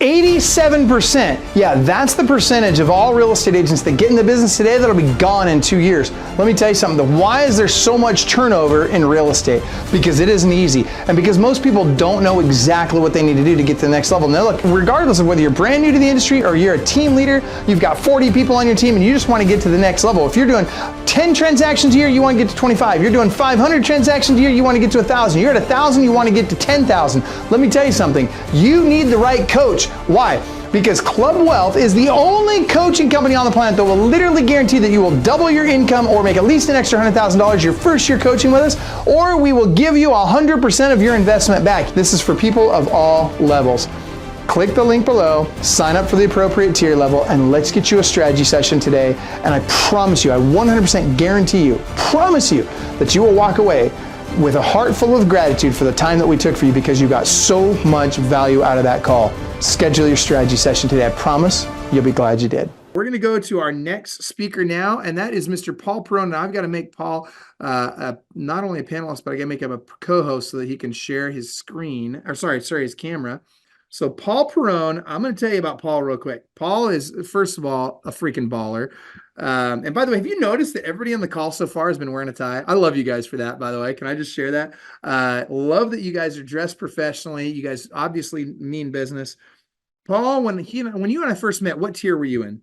87%. Yeah, that's the percentage of all real estate agents that get in the business today that'll be gone in 2 years. Let me tell you something. Why is there so much turnover in real estate? Because it isn't easy. And because most people don't know exactly what they need to do to get to the next level. Now look, regardless of whether you're brand new to the industry or you're a team leader, you've got 40 people on your team and you just want to get to the next level. If you're doing 10 transactions a year, you want to get to 25. You're doing 500 transactions a year, you want to get to 1,000. You're at 1,000, you want to get to 10,000. Let me tell you something. You need the right coach. Why? Because Club Wealth is the only coaching company on the planet that will literally guarantee that you will double your income or make at least an extra $100,000 your first year coaching with us, or we will give you 100% of your investment back. This is for people of all levels. Click the link below, sign up for the appropriate tier level, and let's get you a strategy session today. And I promise you, I 100% guarantee you, promise you, that you will walk away with a heart full of gratitude for the time that we took for you because you got so much value out of that call. Schedule your strategy session today. I promise you'll be glad you did. We're going to go to our next speaker now, and that is Mr. Paul Perrone. Now, I've got to make Paul not only a panelist, but I got to make him a co-host so that he can share his screen, or sorry, his camera. So Paul Perrone, I'm going to tell you about Paul real quick. Paul is, first of all, a freaking baller. And by the way, have you noticed that everybody on the call so far has been wearing a tie? I love you guys for that, by the way. Can I just share that? Love that you guys are dressed professionally. You guys obviously mean business. Paul, when you and I first met, what tier were you in?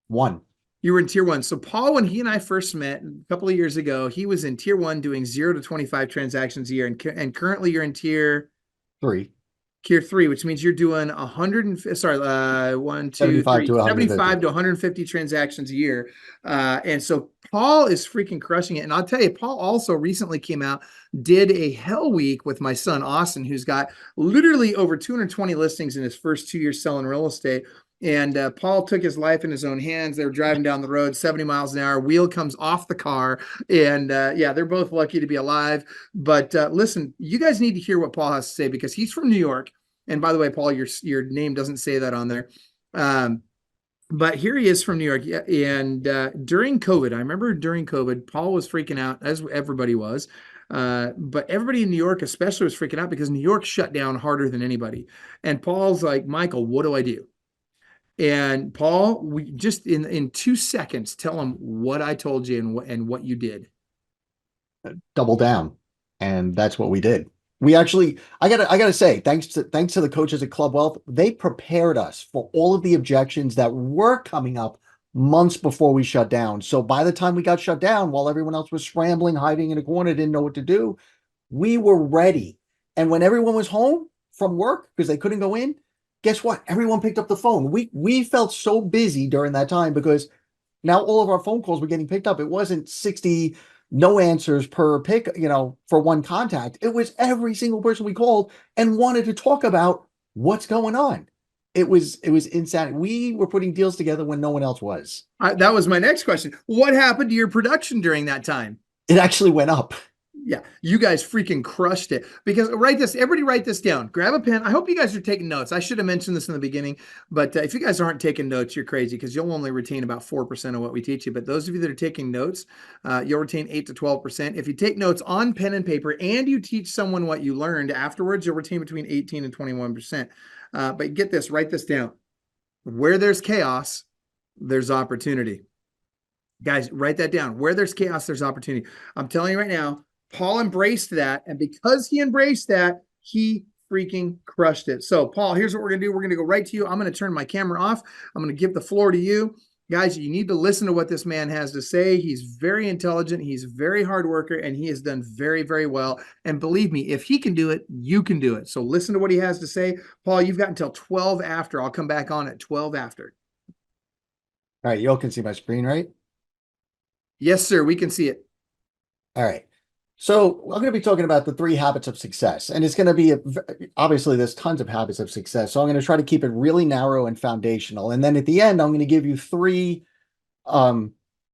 1. You were in tier 1. So Paul, when he and I first met a couple of years ago, he was in tier 1 doing 0 to 25 transactions a year. And currently you're in tier 3. Tier 3, which means you're doing 75 to 150 transactions a year. And so Paul is freaking crushing it. And I'll tell you, Paul also recently came out, did a hell week with my son, Austin, who's got literally over 220 listings in his first 2 years selling real estate. And Paul took his life in his own hands. They were driving down the road 70 miles an hour. Wheel comes off the car. And yeah, they're both lucky to be alive. But listen, you guys need to hear what Paul has to say because he's from New York. And by the way, Paul, your name doesn't say that on there. But here he is from New York. And during COVID, I remember during COVID, Paul was freaking out, as everybody was. But everybody in New York especially was freaking out because New York shut down harder than anybody. And Paul's like, Michael, what do I do? And Paul, we just in 2 seconds, tell him what I told you and what you did. Double down. And that's what we did. We actually, I gotta say, thanks to the coaches at Club Wealth, they prepared us for all of the objections that were coming up months before we shut down. So by the time we got shut down, while everyone else was scrambling, hiding in a corner, didn't know what to do, we were ready. And when everyone was home from work because they couldn't go in, guess what? Everyone picked up the phone. We felt so busy during that time because now all of our phone calls were getting picked up. It wasn't 60 no answers per pick, for one contact. It was every single person we called and wanted to talk about what's going on. It was insane. We were putting deals together when no one else was. That was my next question. What happened to your production during that time? It actually went up. Yeah, you guys freaking crushed it. Because everybody write this down. Grab a pen. I hope you guys are taking notes. I should have mentioned this in the beginning, but if you guys aren't taking notes, you're crazy because you'll only retain about 4% of what we teach you. But those of you that are taking notes, you'll retain 8 to 12%. If you take notes on pen and paper and you teach someone what you learned afterwards, you'll retain between 18 and 21%. But get this, write this down. Where there's chaos, there's opportunity. Guys, write that down. Where there's chaos, there's opportunity. I'm telling you right now, Paul embraced that, and because he embraced that, he freaking crushed it. So, Paul, here's what we're going to do. We're going to go right to you. I'm going to turn my camera off. I'm going to give the floor to you. Guys, you need to listen to what this man has to say. He's very intelligent. He's a very hard worker, and he has done very, very well. And believe me, if he can do it, you can do it. So listen to what he has to say. Paul, you've got until 12 after. I'll come back on at 12 after. All right, you all can see my screen, right? Yes, sir. We can see it. All right. So I'm going to be talking about the 3 habits of success, and it's going to be, obviously there's tons of habits of success. So I'm going to try to keep it really narrow and foundational. And then at the end, I'm going to give you 3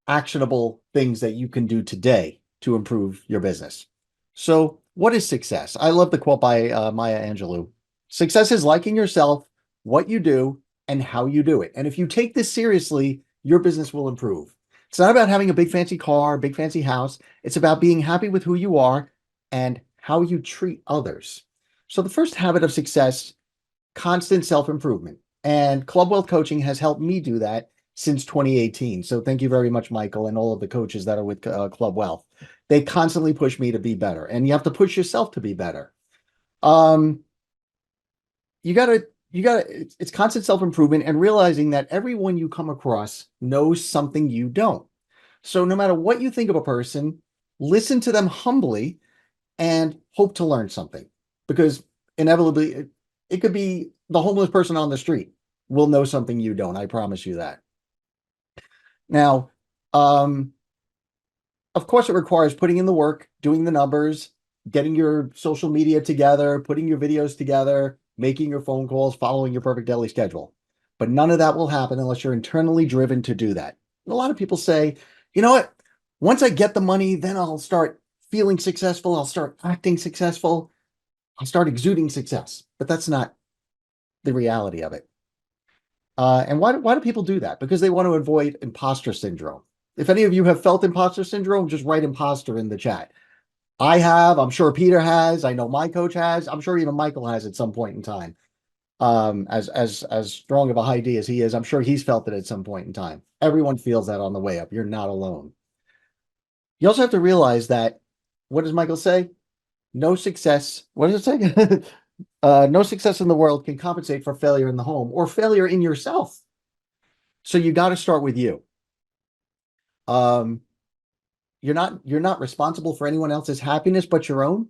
actionable things that you can do today to improve your business. So what is success? I love the quote by Maya Angelou. Success is liking yourself, what you do, and how you do it. And if you take this seriously, your business will improve. It's not about having a big fancy car, big fancy house. It's about being happy with who you are and how you treat others. So the first habit of success constant self-improvement. And Club Wealth Coaching has helped me do that since 2018. So thank you very much, Michael, and all of the coaches that are with Club Wealth. They constantly push me to be better, and you have to push yourself to be better. Um, you gotta, it's constant self-improvement and realizing that everyone you come across knows something you don't. So no matter what you think of a person, listen to them humbly and hope to learn something, because inevitably it could be the homeless person on the street will know something you don't. I promise you that. Now, um, of course, it requires putting in the work, doing the numbers, getting your social media together, putting your videos together, making your phone calls, following your perfect daily schedule. But none of that will happen unless you're internally driven to do that. A lot of people say, you know what? Once I get the money, then I'll start feeling successful. I'll start acting successful. I'll start exuding success. But that's not the reality of it. And why do people do that? Because they want to avoid imposter syndrome. If any of you have felt imposter syndrome, just write imposter in the chat. I have. I'm sure Peter has. I know my coach has. I'm sure even Michael has at some point in time. As strong of a high D as he is, I'm sure he's felt it at some point in time. Everyone feels that on the way up. You're not alone. You also have to realize that, what does Michael say? No success. What does it say? No success in the world can compensate for failure in the home or failure in yourself. So you got to start with you. Um, you're not responsible for anyone else's happiness but your own.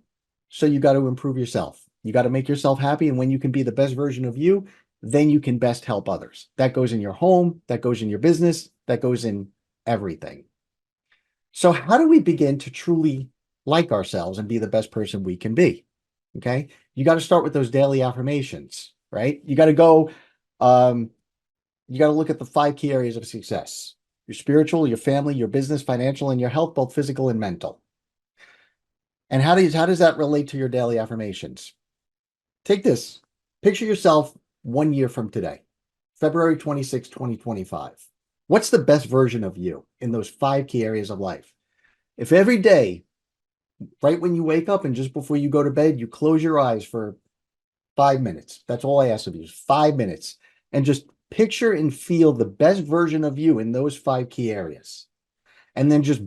So you got to improve yourself. You got to make yourself happy. And when you can be the best version of you, then you can best help others. That goes in your home, that goes in your business, that goes in everything. So how do we begin to truly like ourselves and be the best person we can be? Okay. You got to start with those daily affirmations, right? You got to go, um, you got to look at the 5 key areas of success: your spiritual, your family, your business, financial, and your health, both physical and mental. And how does that relate to your daily affirmations? Take this. Picture yourself 1 year from today, February 26, 2025. What's the best version of you in those 5 key areas of life? If every day, right when you wake up and just before you go to bed, you close your eyes for 5 minutes. That's all I ask of you, is 5 minutes. And just picture and feel the best version of you in those 5 key areas. And then just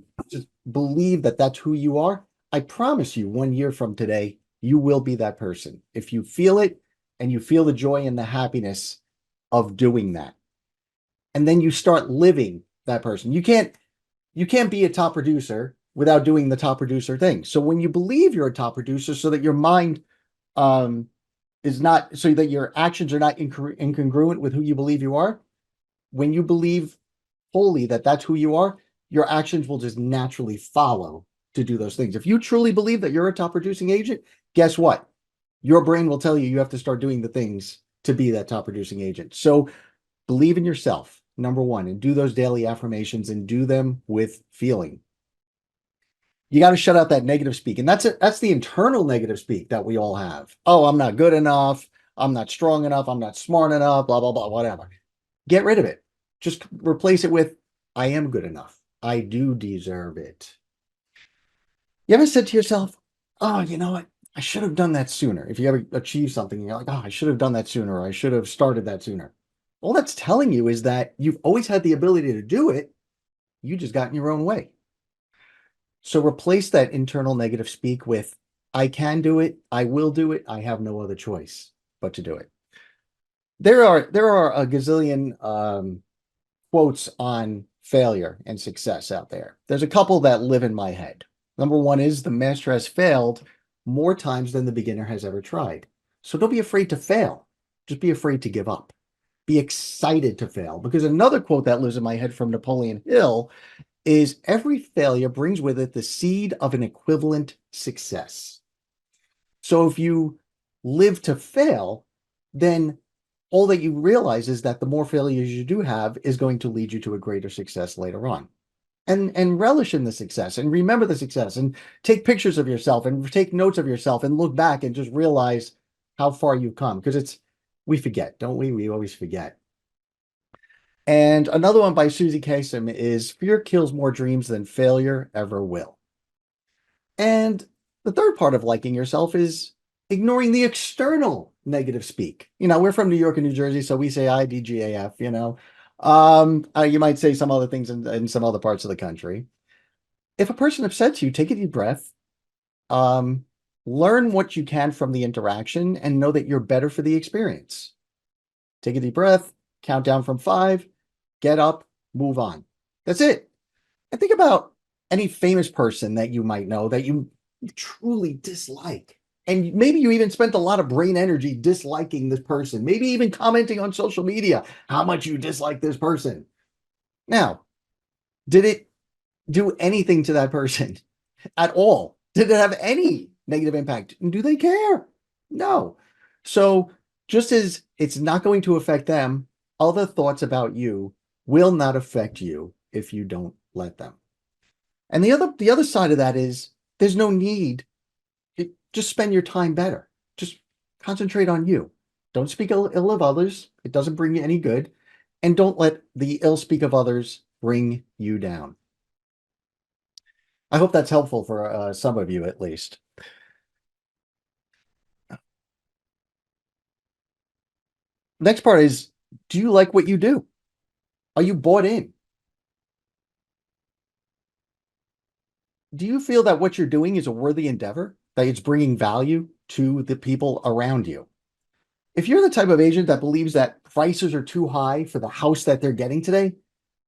believe that that's who you are. I promise you, 1 year from today, you will be that person. If you feel it and you feel the joy and the happiness of doing that. And then you start living that person. You can't be a top producer without doing the top producer thing. So when you believe you're a top producer, so that your mind is not, so that your actions are not incongruent with who you believe you are, when you believe wholly that that's who you are, your actions will just naturally follow to do those things. If you truly believe that you're a top producing agent, guess what? Your brain will tell you you have to start doing the things to be that top producing agent. So believe in yourself, number one, and do those daily affirmations and do them with feeling. You got to shut out that negative speak. And that's the internal negative speak that we all have. Oh, I'm not good enough. I'm not strong enough. I'm not smart enough, blah, blah, blah, whatever. Get rid of it. Just replace it with, I am good enough. I do deserve it. You ever said to yourself, oh, you know what? I should have done that sooner. If you ever achieve something, you're like, oh, I should have done that sooner, or I should have started that sooner. All that's telling you is that you've always had the ability to do it. You just got in your own way. So replace that internal negative speak with, I can do it. I will do it. I have no other choice but to do it. There are a gazillion quotes on failure and success out there. There's a couple that live in my head. Number one is, the master has failed more times than the beginner has ever tried. So don't be afraid to fail. Just be afraid to give up. Be excited to fail. Because another quote that lives in my head from Napoleon Hill is, every failure brings with it the seed of an equivalent success. So if you live to fail, then all that you realize is that the more failures you do have is going to lead you to a greater success later on. And relish in the success and remember the success and take pictures of yourself and take notes of yourself and look back and just realize how far you've come. Because we forget, don't we? We always forget. And another one by Susie Kasem is, fear kills more dreams than failure ever will. And the third part of liking yourself is ignoring the external negative speak. We're from New York and New Jersey, so we say IDGAF. You might say some other things in some other parts of the country. If a person upsets you, take a deep breath. Um, Learn what you can from the interaction and know that you're better for the experience. Take a deep breath, count down from 5, get up, move on. That's it. And think about any famous person that you might know that you truly dislike. And maybe you even spent a lot of brain energy disliking this person, maybe even commenting on social media how much you dislike this person. Now, did it do anything to that person at all? Did it have any negative impact? Do they care? No. So, just as it's not going to affect them, other thoughts about you will not affect you if you don't let them. And the other side of that is there's no need. Just spend your time better. Just concentrate on you. Don't speak ill of others. It doesn't bring you any good. And don't let the ill speak of others bring you down. I hope that's helpful for some of you at least. Next part is, do you like what you do? Are you bought in? Do you feel that what you're doing is a worthy endeavor, that it's bringing value to the people around you? If you're the type of agent that believes that prices are too high for the house that they're getting today,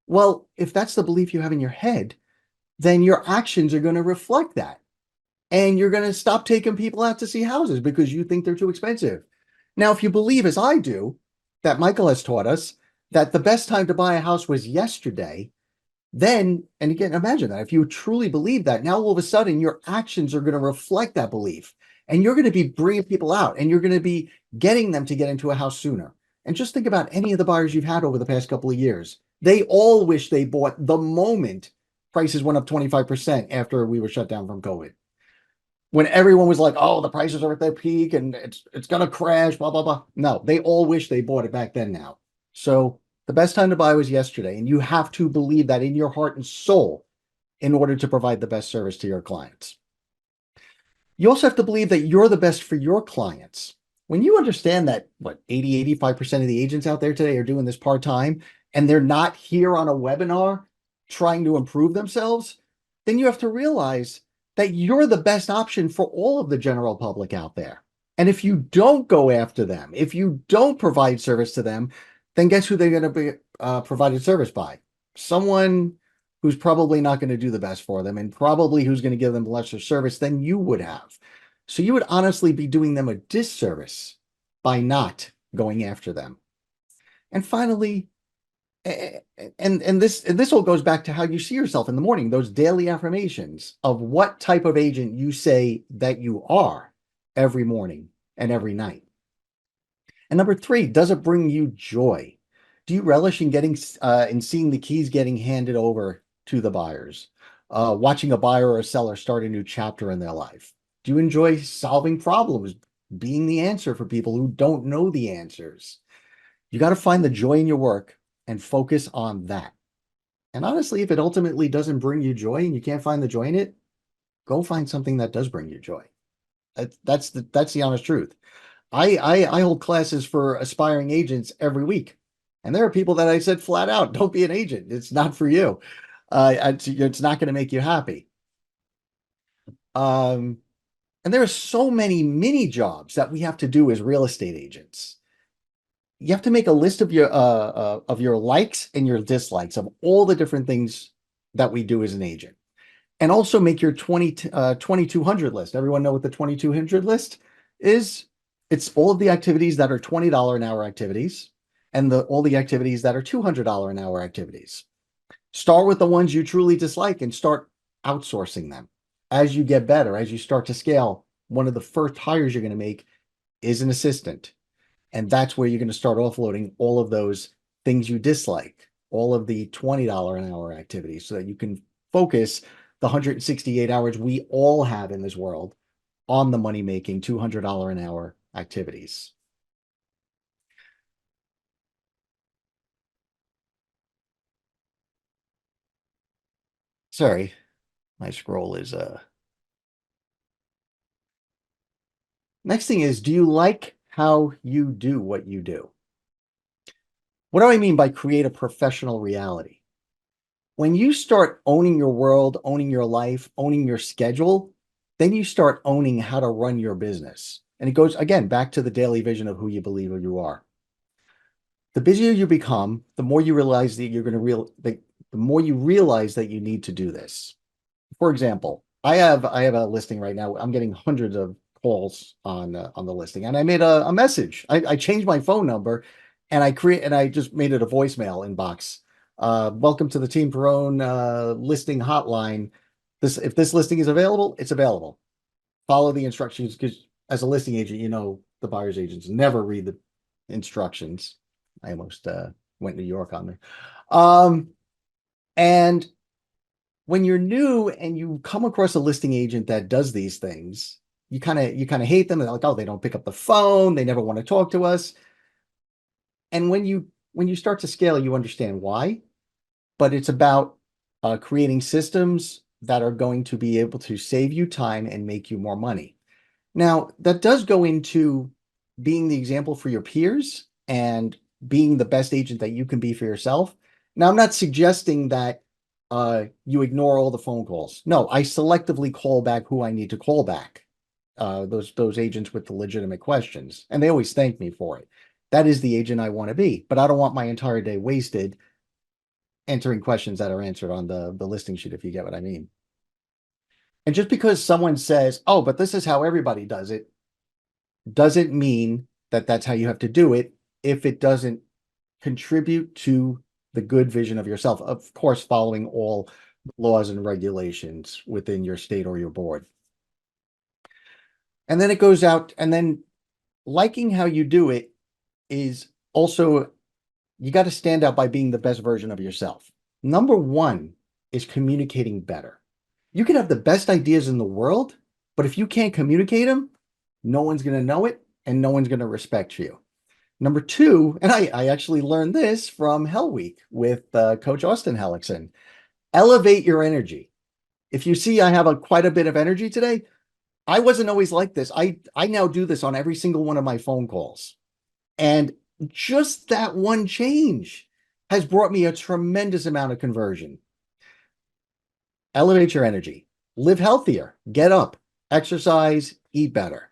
well, if that's the belief you have in your head, then your actions are going to reflect that. And you're going to stop taking people out to see houses because you think they're too expensive. Now, if you believe, as I do, that Michael has taught us, that the best time to buy a house was yesterday, then, and again, imagine that if you truly believe that, now all of a sudden your actions are going to reflect that belief. And you're going to be bringing people out and you're going to be getting them to get into a house sooner. And just think about any of the buyers you've had over the past couple of years. They all wish they bought the moment prices went up 25% after we were shut down from COVID. When everyone was like, oh, the prices are at their peak and it's going to crash, blah, blah, blah. No, they all wish they bought it back then now. So the best time to buy was yesterday. And you have to believe that in your heart and soul in order to provide the best service to your clients. You also have to believe that you're the best for your clients. When you understand that, 85% of the agents out there today are doing this part-time and they're not here on a webinar trying to improve themselves, then you have to realize that you're the best option for all of the general public out there. And if you don't go after them, if you don't provide service to them, then guess who they're going to be provided service by? Someone who's probably not going to do the best for them and probably who's going to give them lesser service than you would have. So you would honestly be doing them a disservice by not going after them. And finally, and this all goes back to how you see yourself in the morning, those daily affirmations of what type of agent you say that you are every morning and every night. And number 3, does it bring you joy? Do you relish in getting in seeing the keys getting handed over to the buyers? Watching a buyer or a seller start a new chapter in their life? Do you enjoy solving problems, being the answer for people who don't know the answers? You got to find the joy in your work and focus on that. And honestly, if it ultimately doesn't bring you joy and you can't find the joy in it, go find something that does bring you joy. That's the honest truth. I hold classes for aspiring agents every week. And there are people that I said flat out, don't be an agent. It's not for you. It's not going to make you happy. And there are so many mini jobs that we have to do as real estate agents. You have to make a list of your likes and your dislikes of all the different things that we do as an agent. And also make your 2200 list. Everyone know what the 2200 list is? It's all of the activities that are $20 an hour activities and all the activities that are $200 an hour activities. Start with the ones you truly dislike and start outsourcing them. As you get better, as you start to scale, one of the first hires you're going to make is an assistant. And that's where you're going to start offloading all of those things you dislike, all of the $20 an hour activities so that you can focus the 168 hours we all have in this world on the money-making $200 an hour activities. Sorry, my scroll is Next thing is, do you like how you do what you do? What do I mean by create a professional reality? When you start owning your world, owning your life, owning your schedule, then you start owning how to run your business. And it goes again back to the daily vision of who you believe you are. The busier you become, the more you realize that you're going to the more you realize that you need to do this. For example, I have a listing right now. I'm getting hundreds of calls on the listing, and I made a message. I changed my phone number, and I just made it a voicemail inbox. Welcome to the Team Perrone listing hotline. If this listing is available, it's available. Follow the instructions, because as a listing agent, you know the buyer's agents never read the instructions. I almost went New York on me. And when you're new and you come across a listing agent that does these things, you kind of hate them. They're like, oh, they don't pick up the phone. They never want to talk to us. And when you start to scale, you understand why. But it's about creating systems that are going to be able to save you time and make you more money. Now, that does go into being the example for your peers and being the best agent that you can be for yourself. Now, I'm not suggesting that you ignore all the phone calls. No, I selectively call back who I need to call back. Those agents with the legitimate questions, and they always thank me for it. That is the agent I want to be, but I don't want my entire day wasted answering questions that are answered on the listing sheet, if you get what I mean. And just because someone says, oh, but this is how everybody does it, doesn't mean that that's how you have to do it if it doesn't contribute to the good vision of yourself. Of course, following all laws and regulations within your state or your board. And then it goes out, and then liking how you do it is also, you got to stand out by being the best version of yourself. Number one is communicating better. You can have the best ideas in the world, but if you can't communicate them, no one's going to know it and no one's going to respect you. Number two, and I actually learned this from Hell Week with Coach Austin Hellickson, elevate your energy. If you see I have quite a bit of energy today, I wasn't always like this. I now do this on every single one of my phone calls. And just that one change has brought me a tremendous amount of conversion. Elevate your energy, live healthier, get up, exercise, eat better.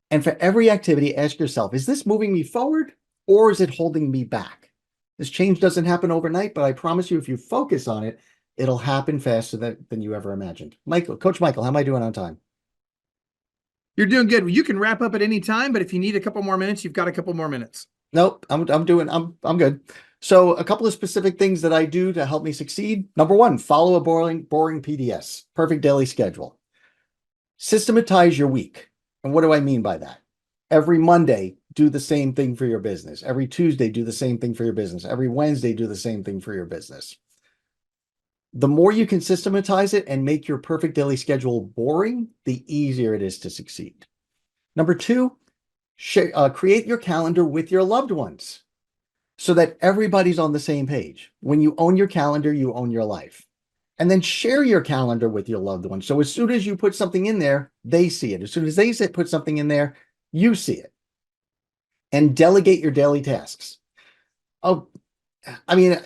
And for every activity, ask yourself, is this moving me forward or is it holding me back? This change doesn't happen overnight, but I promise you, if you focus on it, it'll happen faster than you ever imagined. Coach Michael, how am I doing on time? You're doing good. You can wrap up at any time, but if you need a couple more minutes, you've got a couple more minutes. Nope, I'm good. So a couple of specific things that I do to help me succeed. Number one, follow a boring PDS, perfect daily schedule. Systematize your week. And what do I mean by that? Every Monday, do the same thing for your business. Every Tuesday, do the same thing for your business. Every Wednesday, do the same thing for your business. The more you can systematize it and make your perfect daily schedule boring, the easier it is to succeed. Number two, create your calendar with your loved ones so that everybody's on the same page. When you own your calendar, you own your life. And then share your calendar with your loved ones. So as soon as you put something in there, they see it. As soon as they put something in there, you see it. And delegate your daily tasks. Oh, I mean,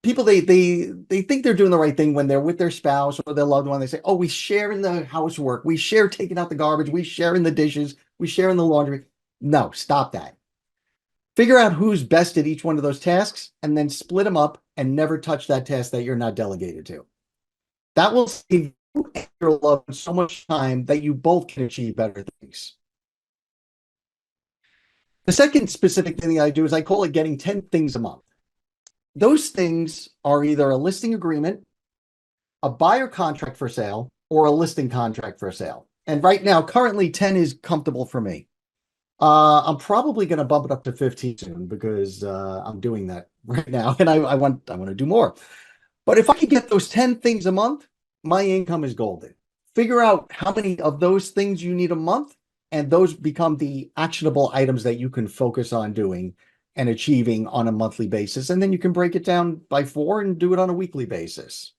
people, they think they're doing the right thing when they're with their spouse or their loved one. They say, oh, we share in the housework. We share taking out the garbage. We share in the dishes. We share in the laundry. No, stop that. Figure out who's best at each one of those tasks and then split them up and never touch that task that you're not delegated to. That will save you and your loved one so much time that you both can achieve better things. The second specific thing that I do is I call it getting 10 things a month. Those things are either a listing agreement, a buyer contract for sale, or a listing contract for sale. And right now, currently 10 is comfortable for me. I'm probably going to bump it up to 15 soon because I'm doing that right now, and I want to do more. But if I could get those 10 things a month, my income is golden. Figure out how many of those things you need a month, and those become the actionable items that you can focus on doing and achieving on a monthly basis. And then you can break it down by 4 and do it on a weekly basis.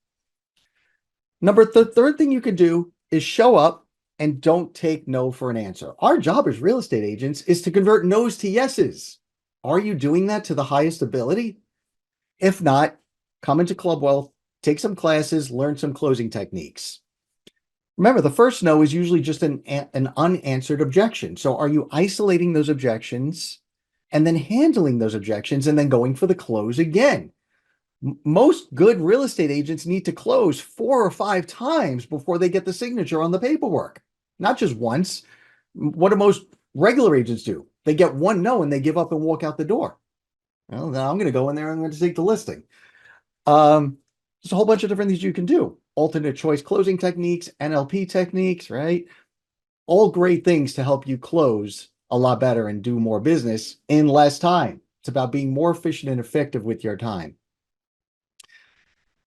The third thing you could do is show up and don't take no for an answer. Our job as real estate agents is to convert no's to yeses. Are you doing that to the highest ability? If not, come into Club Wealth, take some classes, learn some closing techniques. Remember, the first no is usually just an unanswered objection. So are you isolating those objections and then handling those objections and then going for the close again? Most good real estate agents need to close 4 or 5 times before they get the signature on the paperwork, not just once. What do most regular agents do? They get one no and they give up and walk out the door. Well, now I'm going to go in there and I'm going to take the listing. There's a whole bunch of different things you can do. Alternate choice closing techniques, NLP techniques, right? All great things to help you close a lot better and do more business in less time. It's about being more efficient and effective with your time.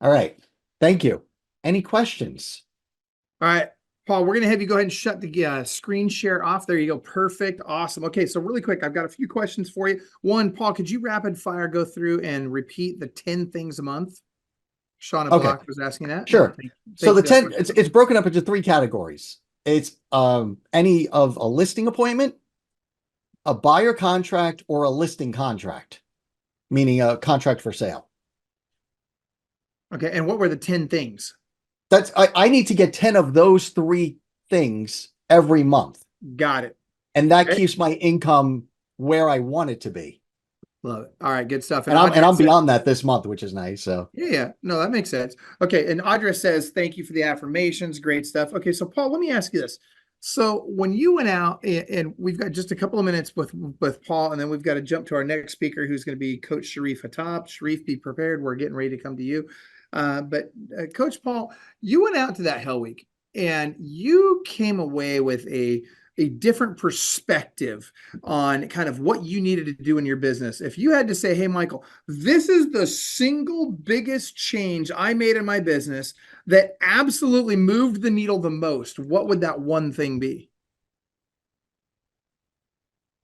All right. Thank you. Any questions? All right, Paul, we're going to have you go ahead and shut the screen share off. There you go. Perfect. Awesome. Okay, so really quick, I've got a few questions for you. One, Paul, could you rapid fire go through and repeat the 10 things a month? Shauna Block was asking that. Sure. Yeah, so the 10, it's broken up into 3 categories. It's any of a listing appointment, a buyer contract, or a listing contract, meaning a contract for sale. Okay, and what were the 10 things? That's I need to get 10 of those 3 things every month. Got it. And that keeps my income where I want it to be. Love it. All right, good stuff. And I'm beyond that this month, which is nice. So yeah, no, that makes sense. Okay, and Audra says, thank you for the affirmations. Great stuff. Okay, so Paul, let me ask you this. So when you went out, and we've got just a couple of minutes with Paul, and then we've got to jump to our next speaker, who's going to be Coach Sharif Hattab. Sharif, be prepared. We're getting ready to come to you. But Coach Paul, you went out to that Hell Week, and you came away with a different perspective on kind of what you needed to do in your business. If you had to say, hey, Michael, this is the single biggest change I made in my business that absolutely moved the needle the most, what would that one thing be?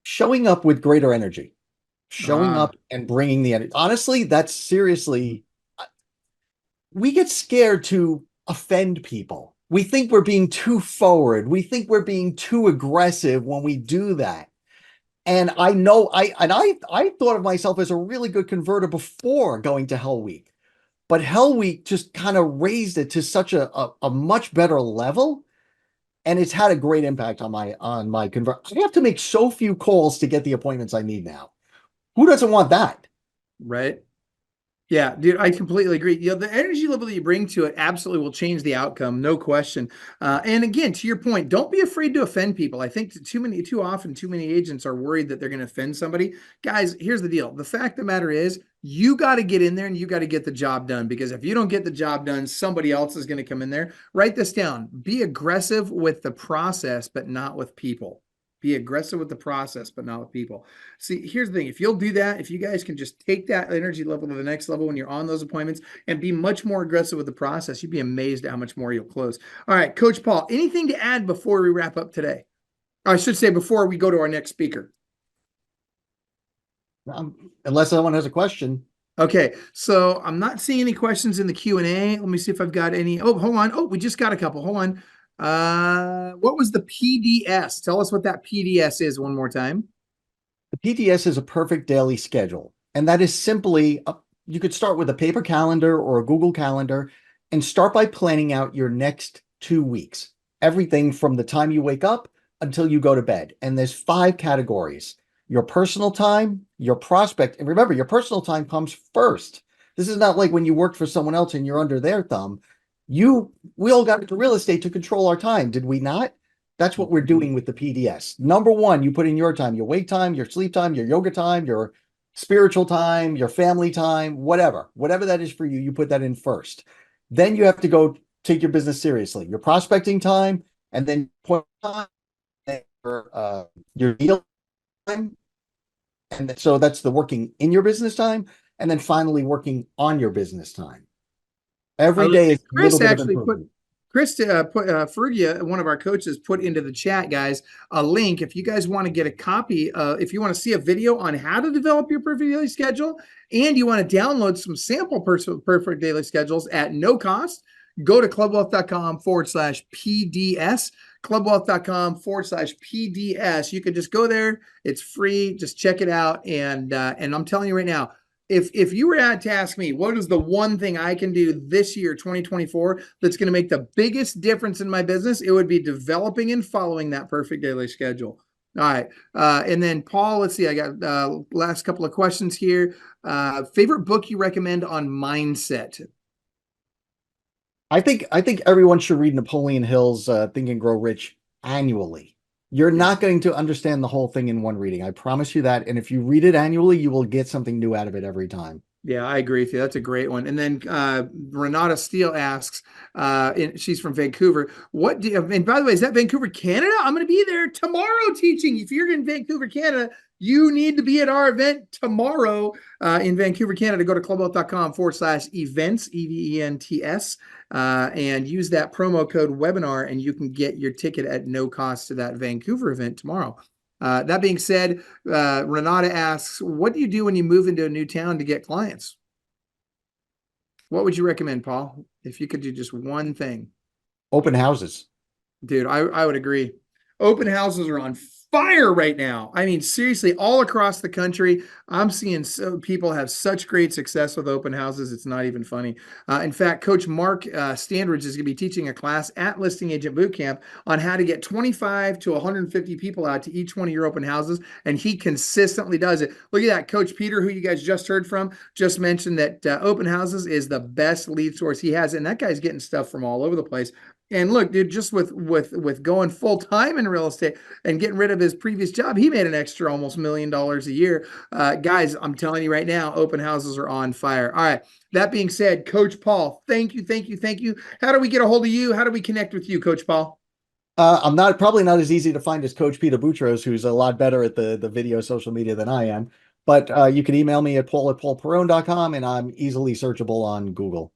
Showing up with greater energy, showing up and bringing the energy. Honestly, that's seriously, we get scared to offend people. We think we're being too forward. We think we're being too aggressive when we do that. And I know I thought of myself as a really good converter before going to Hell Week, but Hell Week just kind of raised it to such a much better level. And it's had a great impact on my convert. I have to make so few calls to get the appointments I need now. Who doesn't want that? Right. Yeah, dude, I completely agree. You know, the energy level that you bring to it absolutely will change the outcome, no question. And again, to your point, don't be afraid to offend people. I think too often, too many agents are worried that they're going to offend somebody. Guys, here's the deal. The fact of the matter is, you got to get in there and you got to get the job done, because if you don't get the job done, somebody else is going to come in there. Write this down. Be aggressive with the process, but not with people. Be aggressive with the process, but not with people. See, here's the thing. If you'll do that, if you guys can just take that energy level to the next level when you're on those appointments and be much more aggressive with the process, you'd be amazed at how much more you'll close. All right, Coach Paul, anything to add before we wrap up today? Or I should say before we go to our next speaker. Unless someone has a question. Okay, so I'm not seeing any questions in the Q&A. Let me see if I've got any. Oh, hold on. Oh, we just got a couple. Hold on. What was the PDS? Tell us what that PDS is one more time. The PDS is a perfect daily schedule. And that is simply, you could start with a paper calendar or a Google Calendar and start by planning out your next 2 weeks. Everything from the time you wake up until you go to bed. And there's 5 categories. Your personal time, your prospect. And remember, your personal time comes first. This is not like when you work for someone else and you're under their thumb. We all got into real estate to control our time, did we not? That's what we're doing with the PDS. Number 1, you put in your time, your wake time, your sleep time, your yoga time, your spiritual time, your family time, whatever that is for you, you put that in first. Then you have to go take your business seriously, your prospecting time, and then your deal time. And so that's the working in your business time. And then finally working on your business time. Every day is Chris actually put Fergia, one of our coaches, put into the chat, guys, a link. If you guys want to get a copy, if you want to see a video on how to develop your perfect daily schedule, and you want to download some sample perfect daily schedules at no cost, go to clubwealth.com/PDS. clubwealth.com/PDS. You can just go there. It's free. Just check it out. And I'm telling you right now, if you were to ask me, what is the one thing I can do this year, 2024, that's going to make the biggest difference in my business, it would be developing and following that perfect daily schedule. All right. And then Paul, let's see, I got last couple of questions here. Favorite book you recommend on mindset? I think everyone should read Napoleon Hill's Think and Grow Rich annually. You're not going to understand the whole thing in one reading. I promise you that. And if you read it annually, you will get something new out of it every time. Yeah, I agree with you. That's a great one. And then Renata Steele asks, she's from Vancouver. And by the way, is that Vancouver, Canada? I'm going to be there tomorrow teaching. If you're in Vancouver, Canada, you need to be at our event tomorrow in Vancouver, Canada. Go to clubwealth.com/events, EVENTS, and use that promo code webinar, and you can get your ticket at no cost to that Vancouver event tomorrow. That being said, Renata asks, what do you do when you move into a new town to get clients? What would you recommend, Paul? If you could do just one thing. Open houses. Dude, I would agree. Open houses are on fire right now. I mean, seriously, all across the country, I'm seeing people have such great success with open houses. It's not even funny. In fact, Coach Mark Standridge is going to be teaching a class at Listing Agent Bootcamp on how to get 25 to 150 people out to each one of your open houses, and he consistently does it. Look at that. Coach Peter, who you guys just heard from, just mentioned that open houses is the best lead source he has, and that guy's getting stuff from all over the place. And look, dude, just with going full time in real estate and getting rid of his previous job, he made an extra almost $1 million a year. Guys, I'm telling you right now, open houses are on fire. All right. That being said, Coach Paul, thank you. How do we get a hold of you? How do we connect with you, Coach Paul? I'm probably not as easy to find as Coach Peter Boutros, who's a lot better at the video social media than I am. But you can email me at paul@paulperrone.com, and I'm easily searchable on Google.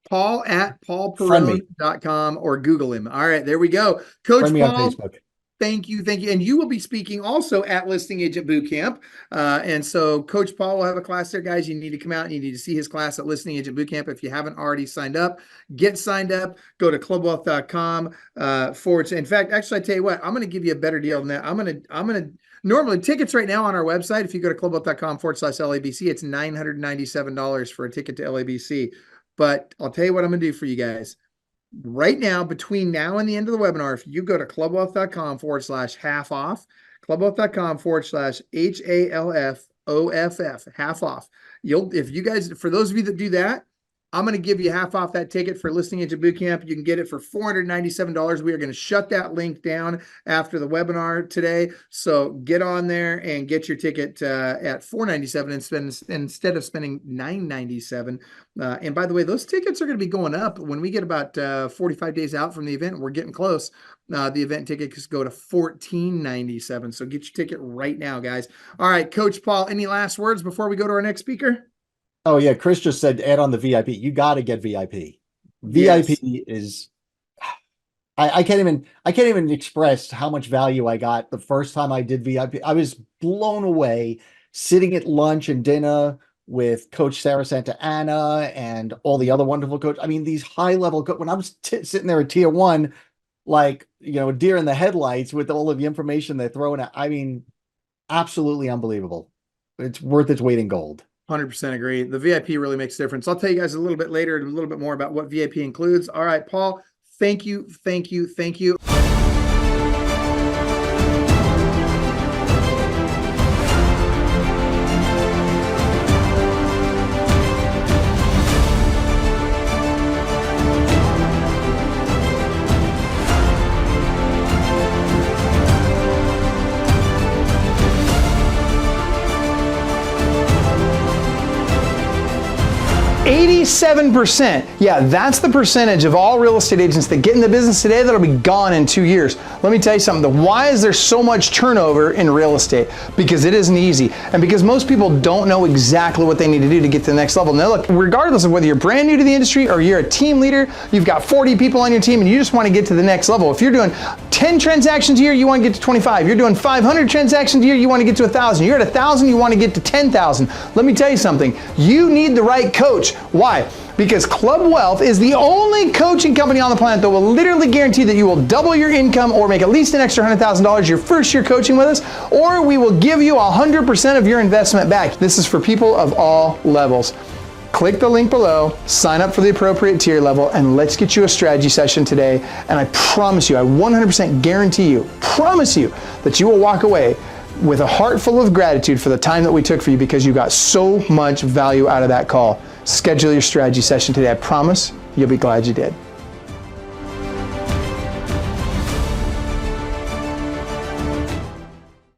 Paul@paulperrone.com or Google him. All right, there we go. Coach Friend me Paul, on Facebook. Thank you. And you will be speaking also at Listing Agent Bootcamp. And so Coach Paul will have a class there, guys. You need to come out and you need to see his class at Listing Agent Bootcamp. If you haven't already signed up, get signed up. Go to clubwealth.com In fact, actually, I tell you what, I'm going to give you a better deal than that. I'm going to normally tickets right now on our website. If you go to clubwealth.com/LABC, it's $997 for a ticket to LABC. But I'll tell you what I'm going to do for you guys. Right now, between now and the end of the webinar, if you go to clubwealth.com/half off, clubwealth.com/HALFOFF, half off. If you guys, for those of you that do that, I'm going to give you half off that ticket for Listing Agent Bootcamp. You can get it for $497. We are going to shut that link down after the webinar today. So get on there and get your ticket at $497 instead of spending $997. And by the way, those tickets are going to be going up when we get about 45 days out from the event. We're getting close. The event tickets go to $1497. So get your ticket right now, guys. All right, Coach Paul, any last words before we go to our next speaker? Oh yeah, Chris just said add on the VIP. You got to get VIP. Yes. VIP is I can't even express how much value I got the first time I did VIP. I was blown away sitting at lunch and dinner with Coach Sarah Santa Ana and all the other wonderful coaches. I mean, these high level when I was sitting there at tier 1, like, deer in the headlights with all of the information they're throwing at. I mean, absolutely unbelievable. It's worth its weight in gold. 100% agree. The VIP really makes a difference. I'll tell you guys a little bit later, a little bit more about what VIP includes. All right, Paul, thank you. 87%. Yeah, that's the percentage of all real estate agents that get in the business today that'll be gone in 2 years. Let me tell you something. Why is there so much turnover in real estate? Because it isn't easy. And because most people don't know exactly what they need to do to get to the next level. Now look, regardless of whether you're brand new to the industry or you're a team leader, you've got 40 people on your team and you just want to get to the next level. If you're doing 10 transactions a year, you want to get to 25. You're doing 500 transactions a year, you want to get to 1,000. You're at 1,000, you want to get to 10,000. Let me tell you something. You need the right coach. Why? because Club Wealth is the only coaching company on the planet that will literally guarantee that you will double your income or make at least an extra $100,000 your first year coaching with us, or we will give you 100% of your investment back. This is for people of all levels. Click the link below, sign up for the appropriate tier level, and let's get you a strategy session today. And I promise you, I 100% guarantee you, promise you, that you will walk away with a heart full of gratitude for the time that we took for you, because you got so much value out of that call. Schedule your strategy session today. I promise you'll be glad you did.